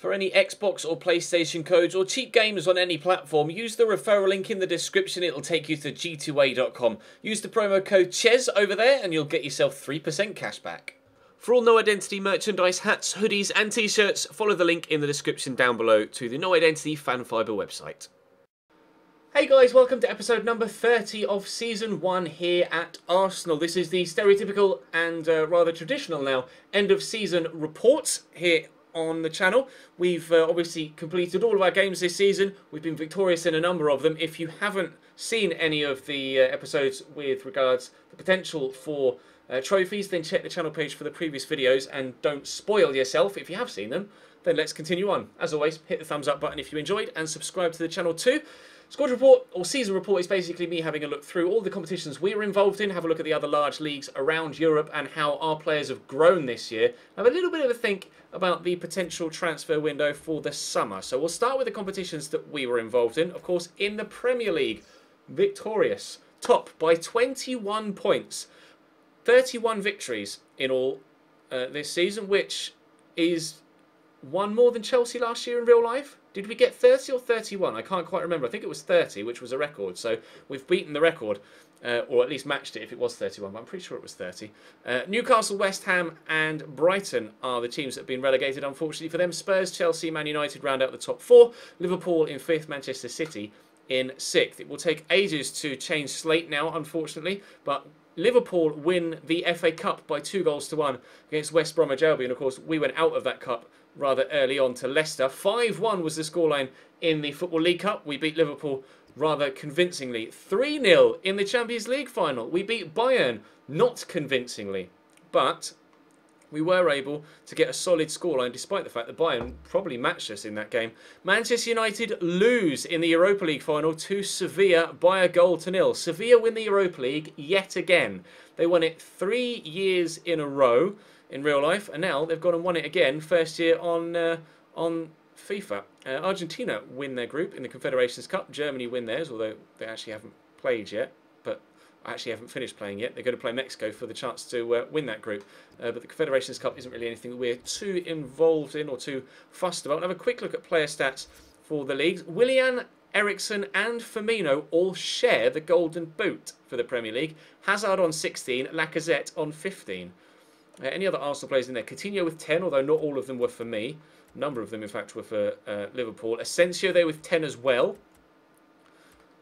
For any Xbox or PlayStation codes or cheap games on any platform, use the referral link in the description. It'll take you to g2a.com. Use the promo code CHES over there and you'll get yourself 3% cash back. For all No Identity merchandise, hats, hoodies and t-shirts, follow the link in the description down below to the No Identity Fan Fibre website. Hey guys, welcome to episode number 30 of Season 1 here at Arsenal. This is the stereotypical and rather traditional now end of season report here on the channel. We've obviously completed all of our games this season. We've been victorious in a number of them. If you haven't seen any of the episodes with regards the potential for trophies, then check the channel page for the previous videos and don't spoil yourself. If you have seen them, then let's continue on. As always, hit the thumbs up button if you enjoyed and subscribe to the channel too. Squad report, or season report, is basically me having a look through all the competitions we were involved in, have a look at the other large leagues around Europe and how our players have grown this year. Have a little bit of a think about the potential transfer window for the summer. So we'll start with the competitions that we were involved in. Of course, in the Premier League, victorious, top by 21 points. 31 victories in all this season, which is one more than Chelsea last year in real life. Did we get 30 or 31? I can't quite remember. I think it was 30, which was a record. So we've beaten the record, or at least matched it if it was 31, but I'm pretty sure it was 30. Newcastle, West Ham and Brighton are the teams that have been relegated, unfortunately for them. Spurs, Chelsea, Man United round out the top four. Liverpool in 5th, Manchester City in 6th. It will take ages to change slate now, unfortunately, but Liverpool win the FA Cup by 2-1 against West Bromwich Albion. Of course, we went out of that cup rather early on to Leicester. 5-1 was the scoreline in the Football League Cup. We beat Liverpool rather convincingly. 3-0 in the Champions League final. We beat Bayern, not convincingly, but we were able to get a solid scoreline despite the fact that Bayern probably matched us in that game. Manchester United lose in the Europa League final to Sevilla by 1-0. Sevilla win the Europa League yet again. They won it 3 years in a row in real life, and now they've gone and won it again, first year on FIFA. Argentina win their group in the Confederations Cup. Germany win theirs, although they actually haven't played yet, but actually haven't finished playing yet. They're going to play Mexico for the chance to win that group. But the Confederations Cup isn't really anything that we're too involved in or too fussed about. I'll have a quick look at player stats for the leagues. Willian, Eriksen and Firmino all share the golden boot for the Premier League. Hazard on 16, Lacazette on 15. Any other Arsenal players in there? Coutinho with 10, although not all of them were for me. A number of them, in fact, were for Liverpool. Asensio there with 10 as well.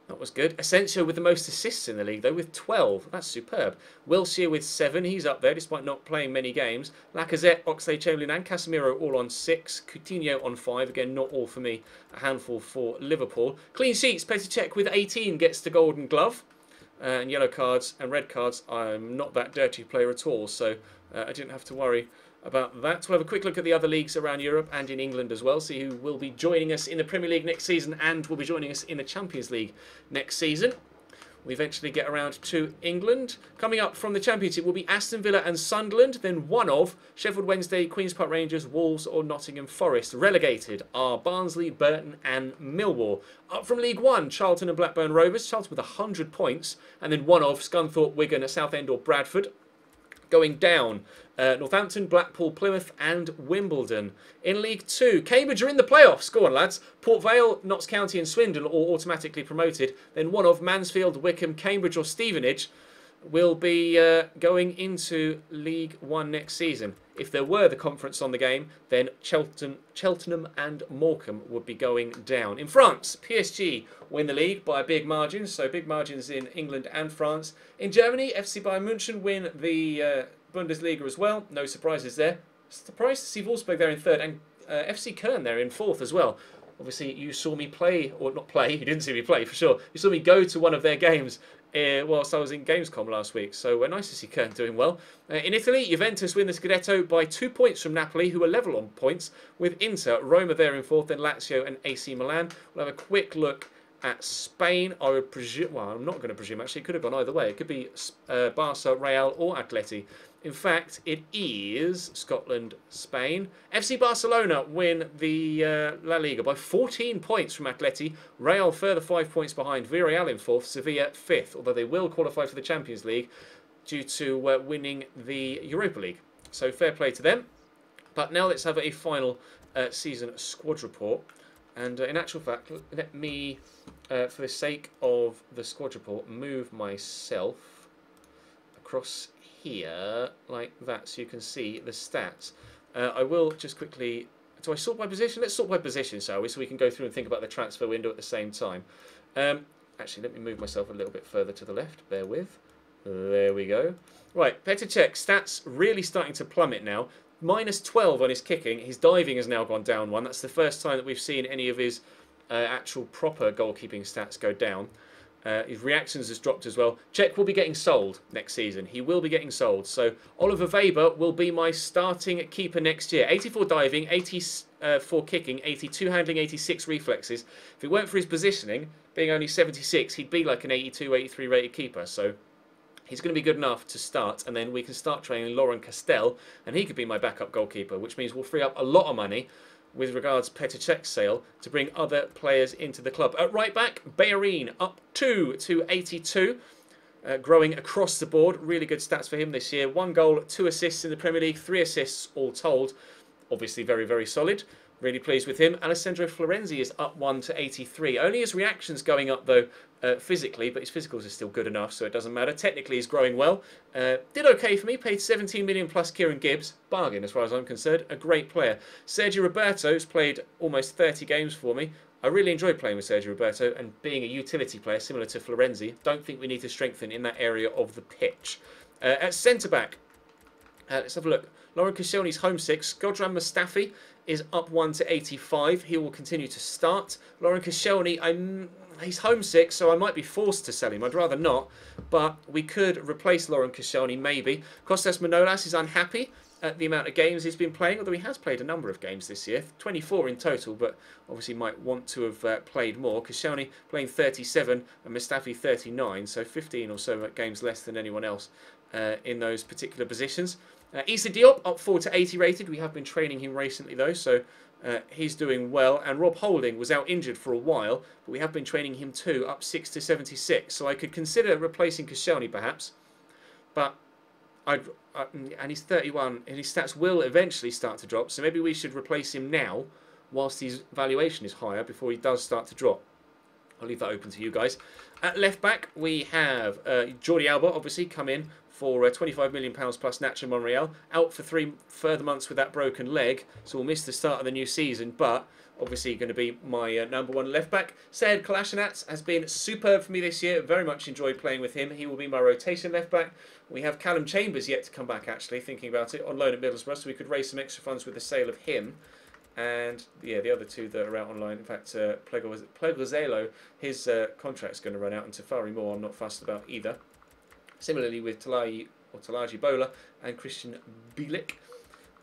That was good. Asensio with the most assists in the league, though, with 12. That's superb. Wilshere with 7. He's up there, despite not playing many games. Lacazette, Oxlade-Chamberlain and Casemiro all on 6. Coutinho on 5. Again, not all for me. A handful for Liverpool. Clean sheets. Petr Cech with 18 gets the Golden Glove. And yellow cards and red cards, I'm not that dirty player at all, so I didn't have to worry about that. We'll have a quick look at the other leagues around Europe and in England as well, see who will be joining us in the Premier League next season and will be joining us in the Champions League next season. We eventually get around to England. Coming up from the Championship will be Aston Villa and Sunderland. Then one of Sheffield Wednesday, Queen's Park Rangers, Wolves or Nottingham Forest. Relegated are Barnsley, Burton and Millwall. Up from League One, Charlton and Blackburn Rovers. Charlton with 100 points. And then one of Scunthorpe, Wigan, Southend or Bradford. Going down, Northampton, Blackpool, Plymouth and Wimbledon. In League 2, Cambridge are in the playoffs. Go on, lads. Port Vale, Notts County and Swindon all automatically promoted. Then one of Mansfield, Wickham, Cambridge or Stevenage will be going into League 1 next season. If there were the conference on the game, then Cheltenham and Morecambe would be going down. In France, PSG win the league by a big margin, so big margins in England and France. In Germany, FC Bayern München win the Bundesliga as well. No surprises there. Surprised to see Wolfsburg there in 3rd and FC Köln there in 4th as well. Obviously, you saw me play, or not play, you didn't see me play for sure. You saw me go to one of their games whilst I was in Gamescom last week. So nice to see Köln doing well. In Italy, Juventus win the Scudetto by 2 points from Napoli, who are level on points with Inter. Roma there in 4th, then Lazio and AC Milan. We'll have a quick look at Spain. I would presume, well, I'm not going to presume actually, it could have gone either way. It could be Barca, Real or Atleti. In fact, it is Scotland, Spain. FC Barcelona win the La Liga by 14 points from Atleti. Real further 5 points behind. Villarreal in 4th, Sevilla 5th, although they will qualify for the Champions League due to winning the Europa League. So fair play to them. But now let's have a final season squad report. And in actual fact, let me, for the sake of the squad report, move myself across here like that so you can see the stats. I will just quickly... Do I sort by position? Let's sort by position, shall we? So we can go through and think about the transfer window at the same time. Actually, let me move myself a little bit further to the left. Bear with. There we go. Right, Petr Cech, stats really starting to plummet now. Minus 12 on his kicking. His diving has now gone down one. That's the first time that we've seen any of his actual proper goalkeeping stats go down. His reactions has dropped as well. Cech will be getting sold next season. He will be getting sold. So Oliver Weber will be my starting keeper next year. 84 diving, 84 kicking, 82 handling, 86 reflexes. If it weren't for his positioning, being only 76, he'd be like an 82, 83 rated keeper. So he's going to be good enough to start, and then we can start training Laurent Castel, and he could be my backup goalkeeper, which means we'll free up a lot of money with regards to Petr Cech's sale to bring other players into the club. At right back, Bellerin up 2 to 82, growing across the board. Really good stats for him this year. 1 goal, 2 assists in the Premier League, 3 assists all told. Obviously very, very solid. Really pleased with him. Alessandro Florenzi is up 1 to 83. Only his reactions going up, though, physically, but his physicals are still good enough, so it doesn't matter. Technically, he's growing well. Did okay for me. Paid 17 million plus Kieran Gibbs. Bargain, as far as I'm concerned. A great player. Sergio Roberto's played almost 30 games for me. I really enjoyed playing with Sergio Roberto and being a utility player, similar to Florenzi. Don't think we need to strengthen in that area of the pitch. At centre-back, let's have a look. Laurent Koscielny's homesick. Godran Mustafi is up 1 to 85. He will continue to start. Laurent Koscielny, he's homesick, so I might be forced to sell him. I'd rather not, but we could replace Laurent Koscielny, maybe. Kostas Manolas is unhappy at the amount of games he's been playing, although he has played a number of games this year. 24 in total, but obviously might want to have played more. Koscielny playing 37 and Mustafi 39, so 15 or so games less than anyone else in those particular positions. Issa Diop up 4 to 80 rated. We have been training him recently though, so he's doing well. And Rob Holding was out injured for a while, but we have been training him too, up 6 to 76. So I could consider replacing Koscielny perhaps, but and he's 31, and his stats will eventually start to drop. So maybe we should replace him now, whilst his valuation is higher, before he does start to drop. I'll leave that open to you guys. At left back, we have Jordi Alba, obviously, come in for £25 million plus Nacho Monreal. Out for 3 further months with that broken leg, so we'll miss the start of the new season, but obviously going to be my #1 left back. Sead Kolasinac has been superb for me this year. Very much enjoyed playing with him. He will be my rotation left back. We have Callum Chambers yet to come back, actually, thinking about it, on loan at Middlesbrough, so we could raise some extra funds with the sale of him. And yeah, the other two that are out on loan, in fact, Plegorzelo, his contract's going to run out, and Tafari Moore I'm not fussed about either. Similarly with Talaji Bola and Christian Bielik.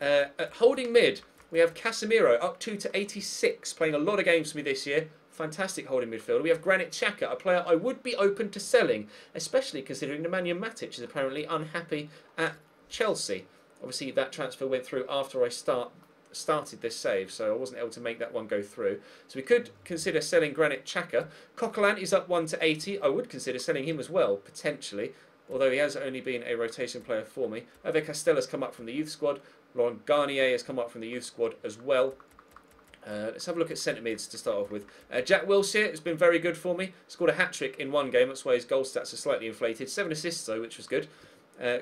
At holding mid, we have Casemiro up 2 to 86, playing a lot of games for me this year. Fantastic holding midfielder. We have Granit Xhaka, a player I would be open to selling, especially considering Nemanja Matic is apparently unhappy at Chelsea. Obviously, that transfer went through after I started this save, so I wasn't able to make that one go through. So we could consider selling Granit Xhaka. Coquelin is up 1 to 80. I would consider selling him as well, potentially, although he has only been a rotation player for me. Hervé Castel has come up from the youth squad. Laurent Garnier has come up from the youth squad as well. Let's have a look at centre mids to start off with. Jack Wilshere has been very good for me. Scored a hat-trick in one game. That's why his goal stats are slightly inflated. 7 assists though, which was good.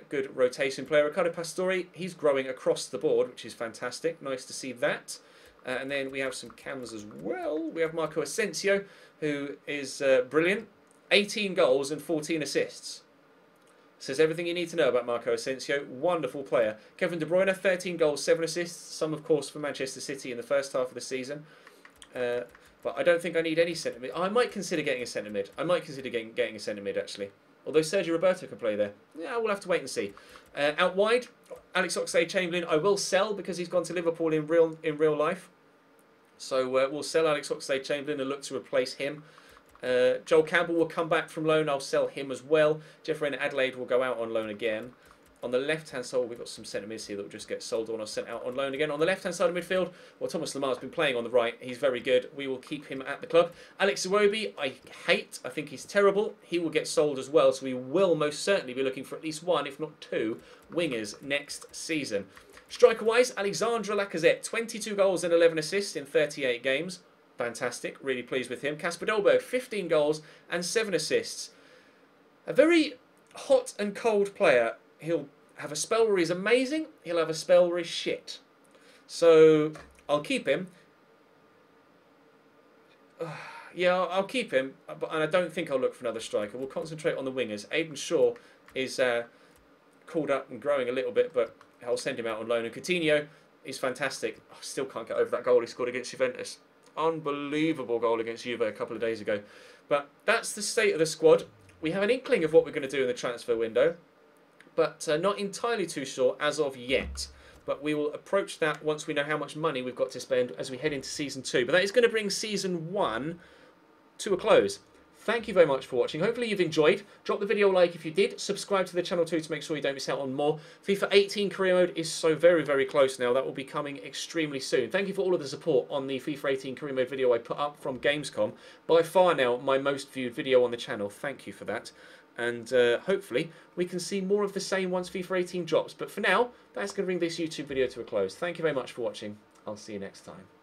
Good rotation player. Ricardo Pastore, he's growing across the board, which is fantastic. Nice to see that. And then we have some cams as well. We have Marco Asensio, who is brilliant. 18 goals and 14 assists. Says everything you need to know about Marco Asensio. Wonderful player. Kevin De Bruyne, 13 goals, 7 assists. Some, of course, for Manchester City in the first half of the season. But I don't think I need any centre mid. I might consider getting a centre mid. I might consider getting a centre mid, actually. Although Sergio Roberto can play there. Yeah, we'll have to wait and see. Out wide, Alex Oxlade-Chamberlain I will sell because he's gone to Liverpool in real life. So we'll sell Alex Oxlade-Chamberlain and look to replace him. Joel Campbell will come back from loan. I'll sell him as well. Jeffrey Adelaide will go out on loan again. On the left-hand side, we've got some centre mids here that will just get sold on or sent out on loan again. On the left-hand side of midfield, well, Thomas Lamar's been playing on the right. He's very good. We will keep him at the club. Alex Iwobi, I hate. I think he's terrible. He will get sold as well, so we will most certainly be looking for at least 1, if not 2, wingers next season. Striker-wise, Alexandre Lacazette, 22 goals and 11 assists in 38 games. Fantastic, really pleased with him. Kasper Dolberg, 15 goals and 7 assists. A very hot and cold player. He'll have a spell where he's amazing, he'll have a spell where he's shit. So, I'll keep him. Yeah, I'll keep him, and I don't think I'll look for another striker. We'll concentrate on the wingers. Aidan Shaw is called up and growing a little bit, but I'll send him out on loan. And Coutinho is fantastic. I still can't get over that goal he scored against Juventus. Unbelievable goal against Juve a couple of days ago. But that's the state of the squad. We have an inkling of what we're going to do in the transfer window, but not entirely too sure as of yet. But we will approach that once we know how much money we've got to spend as we head into Season 2. But that is going to bring Season 1 to a close. Thank you very much for watching. Hopefully you've enjoyed. Drop the video a like if you did. Subscribe to the channel too to make sure you don't miss out on more. FIFA 18 career mode is so very, very close now. That will be coming extremely soon. Thank you for all of the support on the FIFA 18 career mode video I put up from Gamescom. By far now my most viewed video on the channel. Thank you for that. And hopefully we can see more of the same once FIFA 18 drops. But for now, that's going to bring this YouTube video to a close. Thank you very much for watching. I'll see you next time.